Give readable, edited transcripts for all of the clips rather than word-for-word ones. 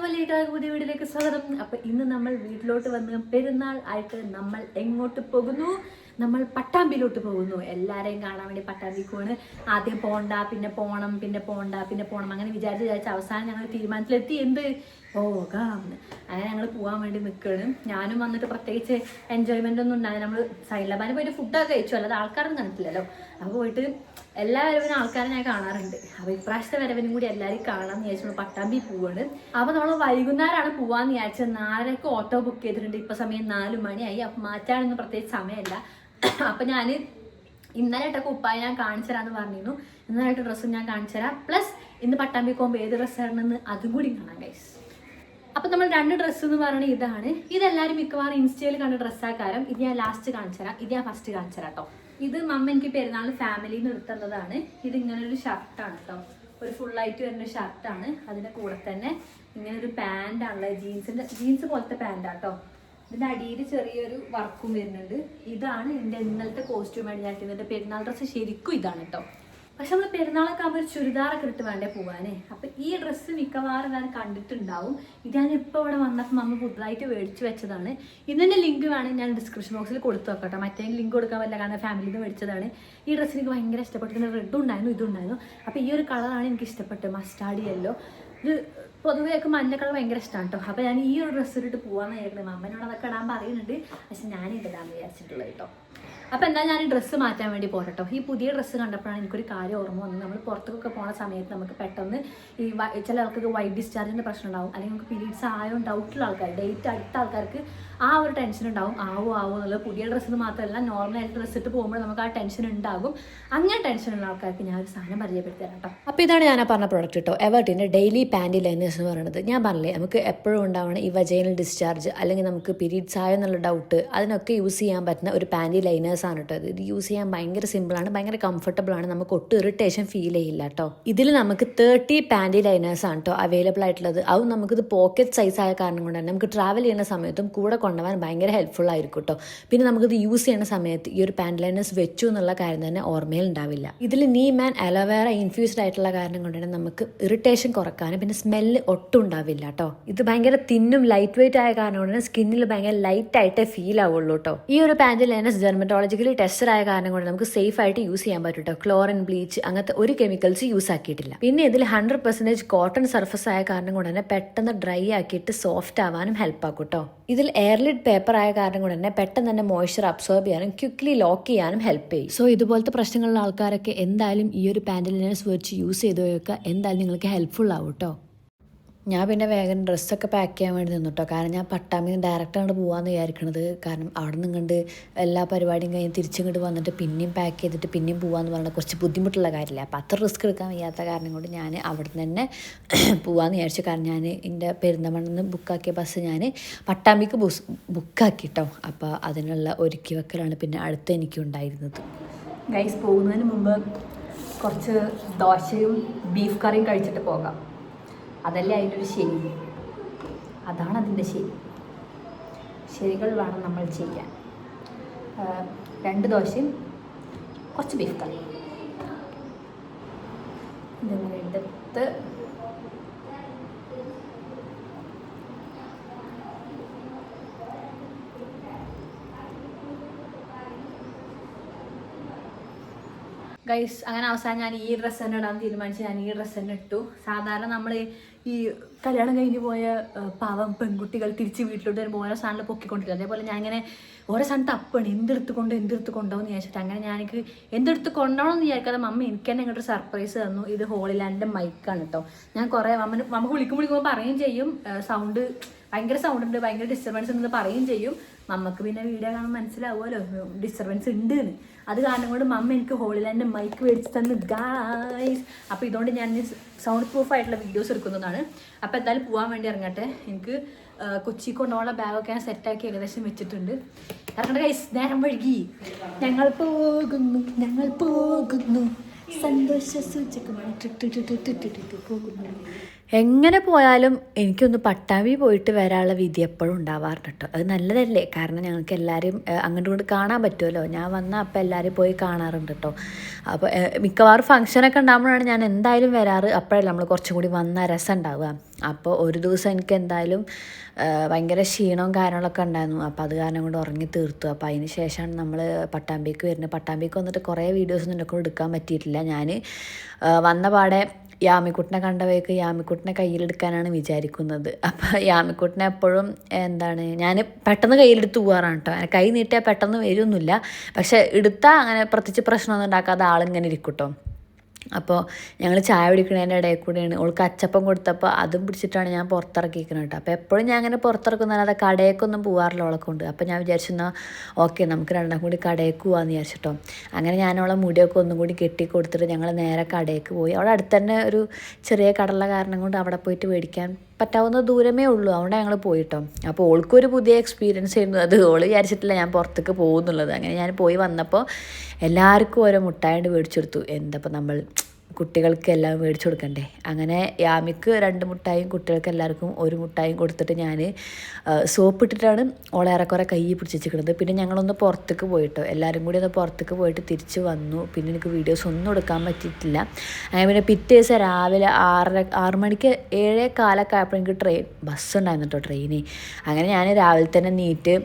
പുതിയ വീട്ടിലേക്ക് സ്വാഗതം. അപ്പോൾ ഇന്ന് നമ്മൾ വീട്ടിലോട്ട് വന്ന് പെരുന്നാൾ ആയിട്ട് നമ്മൾ എങ്ങോട്ട് പോകുന്നു? നമ്മൾ പട്ടാമ്പിയിലോട്ട് പോകുന്നു. എല്ലാവരെയും കാണാൻ വേണ്ടി പട്ടാമ്പിക്ക് പോണ്. ആദ്യം പോണ്ട, പിന്നെ പോകണം, പിന്നെ പോണ്ട, പിന്നെ പോകണം, അങ്ങനെ വിചാരിച്ച് അവസാനം ഞങ്ങൾ തീരുമാനത്തിലെത്തി എന്ത് പോകാം. അങ്ങനെ ഞങ്ങൾ പോകാൻ വേണ്ടി നിൽക്കുകയാണ്. ഞാനും വന്നിട്ട് പ്രത്യേകിച്ച് എൻജോയ്മെൻ്റ് ഒന്നും ഉണ്ടായിരുന്നു. നമ്മൾ സൈലബാന് പോയിട്ട് ഫുഡൊക്കെ കഴിച്ചു, അല്ലാതെ ആൾക്കാരൊന്നും കണ്ടിട്ടില്ലല്ലോ. അപ്പോൾ പോയിട്ട് എല്ലാ വരവിനും ആൾക്കാരെ ഞാൻ കാണാറുണ്ട്. അപ്പോൾ ഇപ്രാവശ്യത്തെ വരവിനും കൂടി എല്ലാവരും കാണാമെന്ന് വിചാരിച്ചു പട്ടാമ്പി പോവാണ്. അപ്പോൾ നമ്മൾ വൈകുന്നേരമാണ് പോകാമെന്ന് വിചാരിച്ചത്. 4:00 ഓട്ടോ ബുക്ക് ചെയ്തിട്ടുണ്ട്. ഇപ്പോൾ സമയം 4 മണിയായി. അപ്പം മാറ്റാനൊന്നും പ്രത്യേകിച്ച് സമയമല്ല. അപ്പം ഞാൻ ഇന്നലെ ഇട്ട കുപ്പായി ഞാൻ കാണിച്ചു തരാമെന്ന് പറഞ്ഞിരുന്നു. ഇന്നലെ ഇട്ട ഡ്രസ്സും ഞാൻ കാണിച്ചു തരാം. പ്ലസ് ഇന്ന് പട്ടാമ്പി പോകുമ്പോൾ ഏത് ഡ്രസ്സ് ഇടണമെന്ന് അതും കൂടി കാണാം ഗൈസ്. അപ്പം നമ്മൾ 2 ഡ്രസ്സ് എന്ന് പറയുന്നത് ഇതാണ്. ഇതെല്ലാവരും മിക്കവാറും ഇൻസ്റ്റയിൽ കണ്ട ഡ്രസ്സാക്കാരം. ഇത് ഞാൻ ലാസ്റ്റ് കാണിച്ചു തരാം. ഇത് ഞാൻ ഫസ്റ്റ് കാണിച്ചു തരാം കേട്ടോ. ഇത് മമ്മ എനിക്ക് പെരുന്നാൾ ഫാമിലിയിൽ നിന്ന് എടുത്തതാണ്. ഇത് ഇങ്ങനൊരു ഷർട്ടാണ് കേട്ടോ. ഒരു ഫുള്ളായിട്ട് വരുന്ന ഷർട്ടാണ്. അതിൻ്റെ കൂടെ തന്നെ ഇങ്ങനൊരു പാൻറ്റാണുള്ളത്. ജീൻസ് പോലത്തെ പാൻറ്റാണ് കേട്ടോ. ഇതിൻ്റെ അടിയിൽ ചെറിയൊരു വർക്കും വരുന്നുണ്ട്. ഇതാണ് എൻ്റെ ഇന്നലത്തെ കോസ്റ്റ്യൂമായിട്ട് ഞാൻ ഇട്ടിരുന്നത്. പെരുന്നാൾ ഡ്രസ്സ് ശരിക്കും ഇതാണ് കേട്ടോ. പക്ഷെ നമ്മൾ പെരുന്നാളൊക്കെ ആകുമ്പോൾ ഒരു ചുരിദാറൊക്കെ ഇട്ട് വേണ്ടേ പോകാനേ. അപ്പം ഈ ഡ്രസ്സ് മിക്കവാറും ഞാൻ കണ്ടിട്ടുണ്ടാവും. ഇത് ഞാൻ ഇപ്പോൾ ഇവിടെ വന്നപ്പോൾ മമ്മ പുതുതായിട്ട് മേടിച്ച് വെച്ചതാണ്. ഇതിൻ്റെ ലിങ്ക് വേണമെങ്കിൽ ഞാൻ ഡിസ്ക്രിപ്ഷൻ ബോക്സിൽ കൊടുത്തു വെക്കട്ടെ. മറ്റേ ലിങ്ക് കൊടുക്കാൻ പറ്റില്ല, കാരണം ഫാമിലിയിൽ നിന്ന് മേടിച്ചതാണ്. ഈ ഡ്രസ്സ് എനിക്ക് ഭയങ്കര ഇഷ്ടപ്പെട്ടു. പിന്നെ റെഡും ഉണ്ടായിരുന്നു, ഇതുണ്ടായിരുന്നു. അപ്പോൾ ഈ ഒരു കളറാണ് എനിക്ക് ഇഷ്ടപ്പെട്ടത്, മസ്റ്റാർഡ് യെല്ലോ. ഇത് പൊതുവെയൊക്കെ മഞ്ഞ കളർ ഭയങ്കര ഇഷ്ടമാണ് കേട്ടോ. അപ്പോൾ ഞാൻ ഈ ഒരു ഡ്രസ്സ് ഇട്ടിട്ട് പോകാമെന്ന് വിചാരിക്കുന്നത്. അമ്മേനോട് അതൊക്കെ ഇടാൻ പറയുന്നുണ്ട്, പക്ഷെ ഞാനിതിടാന്ന് വിചാരിച്ചിട്ടുള്ളത് കേട്ടോ. അപ്പോൾ എന്താ ഞാൻ ഈ ഡ്രസ്സ് മാറ്റാൻ വേണ്ടി പോരട്ടോ. ഈ പുതിയ ഡ്രസ്സ് കണ്ടപ്പോഴാണ് എനിക്കൊരു കാര്യം ഓർമ്മ വന്നത്. നമ്മൾ പുറത്തൊക്കെ പോണ സമയത്ത് നമുക്ക് പെട്ടെന്ന് ഈ ചില ആൾക്കാർക്ക് വൈറ്റ് ഡിസ്ചാർജിൻ്റെ പ്രശ്നം ഉണ്ടാവും, അല്ലെങ്കിൽ നമുക്ക് പീരീഡ്സ് ആയോ ഡൗട്ടുള്ള ആൾക്കാർ, ഡേറ്റ് അടുത്ത ആൾക്കാർക്ക് ആ ഒരു ടെൻഷൻ ഉണ്ടാവും. ആവോ എന്നുള്ളത് പുതിയ ഡ്രസ്സ് മാത്രമല്ല, നോർമലായിട്ട് ഡ്രസ്സ് ഇട്ട് പോകുമ്പോൾ നമുക്ക് ആ ടെൻഷൻ ഉണ്ടാകും. അങ്ങനെ ടെൻഷനുള്ള ആൾക്കാർക്ക് ഞാൻ ഒരു സാധനം പരിചയപ്പെടുത്തി തരാം കേട്ടോ. അപ്പോൾ ഇതാണ് ഞാൻ പറഞ്ഞ പ്രോഡക്റ്റ് കേട്ടോ. എവർട്ടിൻ്റെ ഡെയിലി പാൻറ്റി ലൈനേഴ്സ് എന്ന് പറയുന്നത്. ഞാൻ പറഞ്ഞില്ലേ, നമുക്ക് എപ്പോഴും ഉണ്ടാവണം ഈ വജൈനൽ ഡിസ്ചാർജ്, അല്ലെങ്കിൽ നമുക്ക് പീരീഡ്സ് ആയോ എന്നുള്ള ഡൗട്ട്, അതിനൊക്കെ യൂസ് ചെയ്യാൻ പറ്റുന്ന ഒരു പാൻറ്റി ലൈനേഴ്സ് ആണ് കേട്ടോ. ഇത് യൂസ് ചെയ്യാൻ ഭയങ്കര സിമ്പിളാണ്, ഭയങ്കര കംഫർട്ടബിളാണ്. നമുക്ക് ഒട്ടും ഇറിറ്റേഷൻ ഫീൽ ചെയ്യില്ല കേട്ടോ. ഇതിൽ നമുക്ക് 30 പാൻറ്റി ലൈനേഴ്സ് ആണ് കേട്ടോ അവൈലബിൾ ആയിട്ടുള്ളത്. അതും നമുക്കിത് പോക്കറ്റ് സൈസ് ആയ കാരണം കൊണ്ട് തന്നെ നമുക്ക് ട്രാവൽ ചെയ്യുന്ന സമയത്തും കൂടെ കൊണ്ടുപോകാൻ ഭയങ്കര ഹെൽപ്ഫുൾ ആയിരിക്കും കേട്ടോ. പിന്നെ നമുക്കിത് യൂസ് ചെയ്യുന്ന സമയത്ത് ഈ ഒരു പാൻറ്റ് ലൈനേഴ്സ് വെച്ചു എന്നുള്ള കാര്യം തന്നെ ഓർമ്മയിൽ ഉണ്ടാവില്ല. ഇതിൽ നീം ആൻഡ് അലോവേറ ഇൻഫ്യൂസ്ഡ് ആയിട്ടുള്ള കാരണം കൊണ്ട് തന്നെ നമുക്ക് ഇറിറ്റേഷൻ കുറക്കാനും പിന്നെ സ്മെല്ല് ഒട്ടും ഉണ്ടാവില്ല കേട്ടോ. ഇത് ഭയങ്കര തിന്നും ലൈറ്റ് വെയിറ്റ് ആയ കാരണം കൊണ്ട് തന്നെ സ്കിന്നിൽ ഭയങ്കര ലൈറ്റ് ആയിട്ടേ ഫീൽ ആവുള്ളൂ കേട്ടോ. ഈ ഒരു പാൻറ്റ് ലൈനേഴ്സ് ഡെർമറ്റോളജിക്കലി ടെസ്റ്റഡ് ആയ കാരണം കൊണ്ട് നമുക്ക് സേഫ് ആയിട്ട് യൂസ് ചെയ്യാൻ പറ്റും കേട്ടോ. ക്ലോറിൻ, ബ്ലീച്ച് അങ്ങനത്തെ ഒരു കെമിക്കൽസ് യൂസ് ആക്കിയിട്ടില്ല. പിന്നെ ഇതിൽ 100% കോട്ടൺ സർഫസ് ആയ കാരണം കൊണ്ട് തന്നെ പെട്ടെന്ന് ഡ്രൈ ആക്കിയിട്ട് സോഫ്റ്റ് ആവാനും ഹെൽപ്പ് ആക്കും കേട്ടോ. ഇതിൽ എയർലിഡ് പേപ്പർ ആയ കാരണം കൊണ്ട് തന്നെ പെട്ടെന്ന് തന്നെ മോയ്സ്ചർ അബ്സോർബ് ചെയ്യാനും ക്വിക്ക്ലി ലോക്ക് ചെയ്യാനും ഹെൽപ്പ് ചെയ്യും. സോ ഇതുപോലത്തെ പ്രശ്നങ്ങളുള്ള ആൾക്കാരൊക്കെ എന്തായാലും ഈ ഒരു പാൻറ്റ് ലൈനേഴ്സ് വെച്ച് യൂസ് ചെയ്ത് നോക്കുക. എന്തായാലും നിങ്ങൾക്ക് ഹെൽപ്ഫുൾ ആവും കേട്ടോ. ഞാൻ പിന്നെ വേഗം ഡ്രസ്സൊക്കെ പാക്ക് ചെയ്യാൻ വേണ്ടി നിന്നു കേട്ടോ. കാരണം ഞാൻ പട്ടാമ്പിന്ന് ഡയറക്റ്റ് അങ്ങോട്ട് പോകാമെന്ന് വിചാരിക്കണത്. കാരണം അവിടെ നിന്ന് കണ്ട് എല്ലാ പരിപാടിയും കഴിഞ്ഞ് തിരിച്ചിങ്ങോട്ട് വന്നിട്ട് പിന്നെയും പാക്ക് ചെയ്തിട്ട് പിന്നെയും പോകാമെന്ന് പറഞ്ഞാൽ കുറച്ച് ബുദ്ധിമുട്ടുള്ള കാര്യമില്ല. അപ്പോൾ അത്ര റിസ്ക് എടുക്കാൻ വയ്യാത്ത കാരണം കൊണ്ട് ഞാൻ അവിടെ നിന്ന് തന്നെ പോകാമെന്ന് വിചാരിച്ചു. കാരണം ഞാൻ എൻ്റെ പെരിന്തൽമണ്ണയിൽ ബുക്കാക്കിയ ബസ് ഞാൻ പട്ടാമ്പിക്ക് ബുക്കാക്കി കേട്ടോ. അപ്പോൾ അതിനുള്ള ഒരുക്കി വെക്കലാണ് പിന്നെ അടുത്ത് എനിക്കുണ്ടായിരുന്നത്. ഗൈസ്, പോകുന്നതിന് മുമ്പ് കുറച്ച് ദോശയും ബീഫ് കറിയും കഴിച്ചിട്ട് പോകാം. അതല്ലേ അതിൻ്റെ ഒരു ശരി. അതാണ് അതിൻ്റെ ശരി. ശരികൾ വേണം നമ്മൾ ചെയ്യാൻ. 2 ദോശയും കുറച്ച് ബീഫ് കറി ഇതിങ്ങനെ എടുത്ത് ഗൈസ്, അങ്ങനെ അവസാനം ഞാൻ ഈ ഡ്രസ്സ് തന്നെ ഇടാൻ തീരുമാനിച്ചു. ഞാൻ ഈ ഡ്രസ്സ് തന്നെ ഇട്ടു. സാധാരണ നമ്മൾ ഈ കല്യാണം കഴിഞ്ഞ് പോയ പാവം പെൺകുട്ടികൾ തിരിച്ച് വീട്ടിലോട്ട് വരുമ്പോൾ ഓരോ സാധനം പൊക്കിക്കൊണ്ടിരിക്കും. അതേപോലെ ഞാൻ ഇങ്ങനെ ഓരോ സാധനം തപ്പാണ്, എന്തെടുത്ത് കൊണ്ടുപോകുമെന്ന് വിചാരിച്ചിട്ട്. അങ്ങനെ ഞാൻ എനിക്ക് എന്തെടുത്ത് കൊണ്ടുപോകണമെന്ന് വിചാരിക്കാതെ മമ്മ എനിക്ക് തന്നെ ഇങ്ങോട്ട് സർപ്രൈസ് തന്നു. ഇത് ഹോളിലാൻഡിൻ്റെ മൈക്കാണ് കേട്ടോ. ഞാൻ കുറേ മമ്മ വിളിക്കുമ്പോൾ പറയുകയും ചെയ്യും, സൗണ്ട് ഭയങ്കര സൗണ്ട് ഉണ്ട്, ഭയങ്കര ഡിസ്റ്റർബൻസ് ഉണ്ടെന്ന് പറയുകയും ചെയ്യും. മമ്മക്ക് പിന്നെ വീഡിയോ കാണാൻ മനസ്സിലാവുമല്ലോ ഡിസ്റ്റർബൻസ് ഉണ്ട് എന്ന്. അത് കാരണം കൊണ്ട് മമ്മ എനിക്ക് ഹോളിലാൻഡ് മൈക്ക് മേടിച്ച് തന്നു ഗായ്സ്. അപ്പോൾ ഇതുകൊണ്ട് ഞാൻ സൗണ്ട് പ്രൂഫ് ആയിട്ടുള്ള വീഡിയോസ് എടുക്കുന്നതാണ്. അപ്പോൾ എന്തായാലും പോകാൻ വേണ്ടി ഇറങ്ങട്ടെ. എനിക്ക് കൊച്ചി കൊണ്ടുപോകുന്ന ബാഗൊക്കെ ഞാൻ സെറ്റാക്കി ഏകദേശം വെച്ചിട്ടുണ്ട്. ഇറങ്ങട്ടെ ഗൈസ്, നേരം വഴുകി. ഞങ്ങൾ പോകുന്നു സന്തോഷ സൂചകമായി പോകുന്നു. എങ്ങനെ പോയാലും എനിക്കൊന്ന് പട്ടാമ്പി പോയിട്ട് വരാനുള്ള വിധി എപ്പോഴും ഉണ്ടാവാറുണ്ട് കേട്ടോ. അത് നല്ലതല്ലേ, കാരണം ഞങ്ങൾക്ക് എല്ലാവരും അങ്ങോട്ടും ഇങ്ങോട്ട് കാണാൻ പറ്റുമല്ലോ. ഞാൻ വന്നാൽ അപ്പോൾ എല്ലാവരും പോയി കാണാറുണ്ട് കേട്ടോ. അപ്പോൾ മിക്കവാറും ഫംഗ്ഷനൊക്കെ ഉണ്ടാകുമ്പോഴാണ് ഞാൻ എന്തായാലും വരാറ്. അപ്പോഴല്ലേ നമ്മൾ കുറച്ചും കൂടി വന്ന രസം ഉണ്ടാവുക. അപ്പോൾ ഒരു ദിവസം എനിക്ക് എന്തായാലും ഭയങ്കര ക്ഷീണവും കാര്യങ്ങളൊക്കെ ഉണ്ടായിരുന്നു. അപ്പോൾ അത് കാരണം കൊണ്ട് ഉറങ്ങി തീർത്തു. അപ്പോൾ അതിന് ശേഷമാണ് നമ്മൾ പട്ടാമ്പിക്ക് വരുന്നത്. പട്ടാമ്പിക്ക് വന്നിട്ട് കുറേ വീഡിയോസൊന്നും എൻ്റെ കൂടെ എടുക്കാൻ പറ്റിയിട്ടില്ല. ഞാൻ വന്ന പാടെ യാമിക്കുട്ടിനെ കണ്ടവയ്ക്ക് യാമിക്കുട്ടിനെ കയ്യിലെടുക്കാനാണ് വിചാരിക്കുന്നത്. അപ്പോൾ യാമിക്കുട്ടിനെ എപ്പോഴും എന്താണ് ഞാൻ പെട്ടെന്ന് കയ്യിലെടുത്ത് പോകാറാണ് കേട്ടോ. കൈ നീട്ടിയാൽ പെട്ടെന്ന് വരുമൊന്നുമില്ല, പക്ഷെ എടുത്താൽ അങ്ങനെ പ്രത്യേകിച്ച് പ്രശ്നമൊന്നും ഉണ്ടാക്കാതെ ആളിങ്ങനെ ഇരിക്കും കേട്ടോ. അപ്പോൾ ഞങ്ങൾ ചായ കുടിക്കുന്നതിൻ്റെ ഇടയിൽ കൂടെയാണ് ഓൾക്ക് അച്ചപ്പം കൊടുത്തപ്പോൾ അതും പിടിച്ചിട്ടാണ് ഞാൻ പുറത്തിറക്കിയിരിക്കുന്നത് കേട്ടോ. അപ്പോൾ എപ്പോഴും ഞാൻ അങ്ങനെ പുറത്തിറക്കുന്നല്ലാതെ കടയൊക്കൊന്നും പോകാറില്ല ഓളെ കൊണ്ട്. അപ്പോൾ ഞാൻ വിചാരിച്ചെന്നാൽ ഓക്കെ നമുക്ക് രണ്ടാം കൂടി കടയ്ക്ക് പോകാമെന്ന് വിചാരിച്ചിട്ടോ. അങ്ങനെ ഞാൻ അവളെ മുടിയൊക്കെ ഒന്നും കൂടി കെട്ടി കൊടുത്തിട്ട് ഞങ്ങൾ നേരെ കടയ്ക്ക് പോയി. അവിടെ അടുത്ത് തന്നെ ഒരു ചെറിയ കടയുള്ള കാരണം കൊണ്ട് അവിടെ പോയിട്ട് മേടിക്കാൻ പറ്റാവുന്ന ദൂരമേ ഉള്ളൂ. അതുകൊണ്ട് ഞങ്ങൾ പോയിട്ടോ. അപ്പോൾ ഓൾക്കൊരു പുതിയ എക്സ്പീരിയൻസ് ആയിരുന്നു അത്. ഓള് വിചാരിച്ചിട്ടില്ല ഞാൻ പുറത്തേക്ക് പോകുന്നുള്ളത്. അങ്ങനെ ഞാൻ പോയി വന്നപ്പോൾ എല്ലാവർക്കും ഓരോ മുട്ടായിട്ട് മേടിച്ചു കൊടുത്തു. എന്തപ്പോൾ നമ്മൾ കുട്ടികൾക്ക് എല്ലാം മേടിച്ചു കൊടുക്കണ്ടേ. അങ്ങനെ യാമിക്ക് 2 മുട്ടായും കുട്ടികൾക്ക് എല്ലാവർക്കും 1 മുട്ടായും കൊടുത്തിട്ട് ഞാൻ സോപ്പിട്ടിട്ടാണ് ഓളേറെക്കുറെ കൈ പിടിച്ചിരിക്കുന്നത്. പിന്നെ ഞങ്ങളൊന്ന് പുറത്തേക്ക് പോയിട്ടോ, എല്ലാവരും കൂടി ഒന്ന് പുറത്തേക്ക് പോയിട്ട് തിരിച്ച് വന്നു. പിന്നെ എനിക്ക് വീഡിയോസ് ഒന്നും എടുക്കാൻ പറ്റിയിട്ടില്ല. അങ്ങനെ പിന്നെ പിറ്റേ ദിവസം രാവിലെ 6 മണിക്ക് 7:15 ആയപ്പോൾ എനിക്ക് ബസ് ഉണ്ടായിരുന്നു കേട്ടോ, ട്രെയിന്. അങ്ങനെ ഞാൻ രാവിലെ തന്നെ നീറ്റ്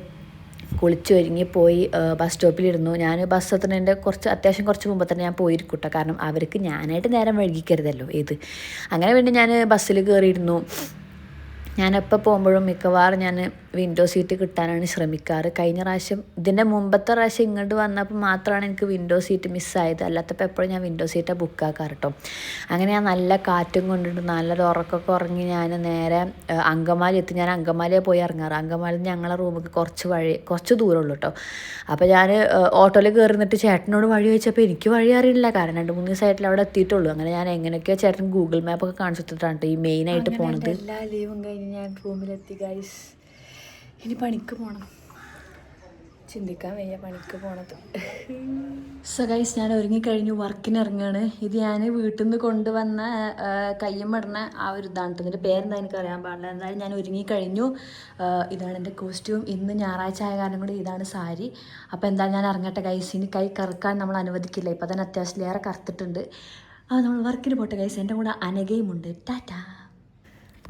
കുളിച്ച് ഒരുങ്ങി പോയി ബസ് സ്റ്റോപ്പിലിരുന്നു. ഞാൻ ബസ് എത്തുന്നതിൻ്റെ അത്യാവശ്യം കുറച്ച് മുമ്പ് തന്നെ ഞാൻ പോയിരിക്കും കേട്ടോ, കാരണം അവർക്ക് ഞാനായിട്ട് നേരം വൈകിക്കരുതല്ലോ ഇത്. അങ്ങനെ പിന്നെ ഞാൻ ബസ്സിൽ കയറിയിരുന്നു. ഞാനെപ്പോൾ പോകുമ്പോഴും മിക്കവാറും ഞാൻ വിൻഡോ സീറ്റ് കിട്ടാനാണ് ശ്രമിക്കാറ്. കഴിഞ്ഞ പ്രാവശ്യം ഇതിൻ്റെ മുമ്പത്തെ പ്രാവശ്യം ഇങ്ങോട്ട് വന്നപ്പോൾ മാത്രമാണ് എനിക്ക് വിൻഡോ സീറ്റ് മിസ്സായത്. അല്ലാത്തപ്പോൾ എപ്പോഴും ഞാൻ വിൻഡോ സീറ്റാണ് ബുക്കാക്കാറ് കേട്ടോ. അങ്ങനെ ഞാൻ നല്ല കാറ്റും കൊണ്ടിട്ട് നല്ലൊരു ഉറക്കമൊക്കെ ഉറങ്ങി ഞാൻ നേരെ അങ്കമാലി എത്തി. ഞാൻ അങ്കമാലിയാണ് പോയി ഇറങ്ങാറ്. അങ്കമാലി ഞങ്ങളെ റൂമിൽ കുറച്ച് ദൂരമുള്ളൂ കേട്ടോ. അപ്പോൾ ഞാൻ ഓട്ടോയിൽ കയറിന്നിട്ട് ചേട്ടനോട് വഴി ചോദിച്ചപ്പോൾ എനിക്ക് വഴി അറിയില്ല, കാരണം 2-3 ദിവസമായിട്ടില്ല അവിടെ എത്തിയിട്ടുള്ളൂ. അങ്ങനെ ഞാൻ എങ്ങനെയൊക്കെയോ ചേട്ടൻ ഗൂഗിൾ മാപ്പൊക്കെ കാണിച്ചിട്ടാണ് ഈ മെയിനായിട്ട് പോണത്. എല്ലാ ലീവും കഴിഞ്ഞ് ഞാൻ റൂമിലെത്തി ഗൈസ്. ഇനി പണിക്ക് പോകണം, ചിന്തിക്കാൻ വയ്യ പണിക്ക് പോണത്. സോ ഗൈസ് ഞാൻ ഒരുങ്ങിക്കഴിഞ്ഞു, വർക്കിന് ഇറങ്ങുകയാണ്. ഇത് ഞാൻ വീട്ടിൽ നിന്ന് കൊണ്ടുവന്ന കയ്യമ്മടണ ആ ഒരു ഇതാണ്. ഇതിൻ്റെ പേരെന്താ എനിക്ക് അറിയാൻ പാടില്ല. എന്തായാലും ഞാൻ ഒരുങ്ങിക്കഴിഞ്ഞു. ഇതാണ് എൻ്റെ കോസ്റ്റ്യൂം. ഇന്ന് ഞായറാഴ്ച ആയ കാരണം കൂടി ഇതാണ് സാരി. അപ്പോൾ എന്തായാലും ഞാൻ ഇറങ്ങട്ടെ ഗൈസ്. ഇനി കൈ കറുക്കാൻ നമ്മൾ അനുവദിക്കില്ല. ഇപ്പോൾ തന്നെ അത്യാവശ്യത്തിലേറെ കറുത്തിട്ടുണ്ട്. നമ്മൾ വർക്കിന് പോട്ടെ ഗൈസ്. എൻ്റെ കൂടെ അനഘയുമുണ്ട്. ടാറ്റാ.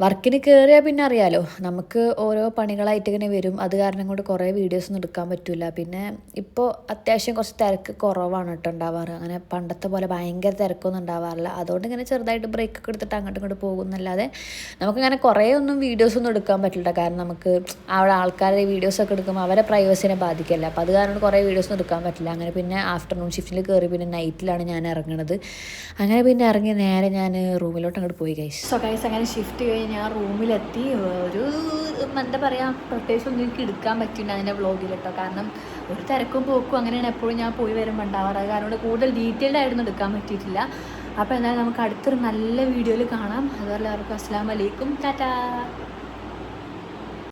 വർക്കിന് കയറിയാൽ പിന്നെ അറിയാലോ, നമുക്ക് ഓരോ പണികളായിട്ട് ഇങ്ങനെ വരും. അത് കാരണം കൊണ്ട് കുറേ വീഡിയോസൊന്നും എടുക്കാൻ പറ്റില്ല. പിന്നെ ഇപ്പോൾ അത്യാവശ്യം കുറച്ച് തിരക്ക് കുറവാണ് കേട്ടോ ഉണ്ടാവാറ്. അങ്ങനെ പണ്ടത്തെ പോലെ ഭയങ്കര തിരക്കൊന്നും ഉണ്ടാവാറില്ല. അതുകൊണ്ട് ഇങ്ങനെ ചെറുതായിട്ട് ബ്രേക്കൊക്കെ എടുത്തിട്ട് അങ്ങോട്ടും ഇങ്ങോട്ട് പോകുന്നല്ലാതെ നമുക്കിങ്ങനെ കുറേ ഒന്നും വീഡിയോസൊന്നും എടുക്കാൻ പറ്റില്ല. കാരണം നമുക്ക് അവിടെ ആൾക്കാരുടെ വീഡിയോസൊക്കെ എടുക്കുമ്പോൾ അവരെ പ്രൈവസിനെ ബാധിക്കില്ല. അപ്പോൾ അത് കാരണം കുറേ വീഡിയോസൊന്നും എടുക്കാൻ പറ്റില്ല. അങ്ങനെ പിന്നെ ആഫ്റ്റർനൂൺ ഷിഫ്റ്റിൽ കയറി പിന്നെ നൈറ്റിലാണ് ഞാൻ ഇറങ്ങുന്നത്. അങ്ങനെ പിന്നെ ഇറങ്ങി നേരെ ഞാൻ റൂമിലോട്ട് അങ്ങോട്ട് പോയി ഗൈസ്. സോ ഗൈസ് അങ്ങനെ ഷിഫ്റ്റ് കഴിഞ്ഞ് ഞാൻ റൂമിലെത്തി. ഒരു എന്താ പറയുക, പ്രത്യേകിച്ച് ഒന്നും എനിക്ക് എടുക്കാൻ പറ്റില്ല അതിൻ്റെ വ്ളോഗിൽ കേട്ടോ. കാരണം ഒരു തിരക്കും പോക്കും അങ്ങനെയാണ് എപ്പോഴും ഞാൻ പോയി വരുമ്പോൾ ഉണ്ടാവാറ്. അത് കാരണം കൂടുതൽ ഡീറ്റെയിൽഡ് ആയിട്ടൊന്നും എടുക്കാൻ പറ്റിയിട്ടില്ല. അപ്പോൾ എന്തായാലും നമുക്ക് അടുത്തൊരു നല്ല വീഡിയോയിൽ കാണാം. അതുപോലെ എല്ലാവർക്കും അസ്സലാമു അലൈക്കും, ടാറ്റാ.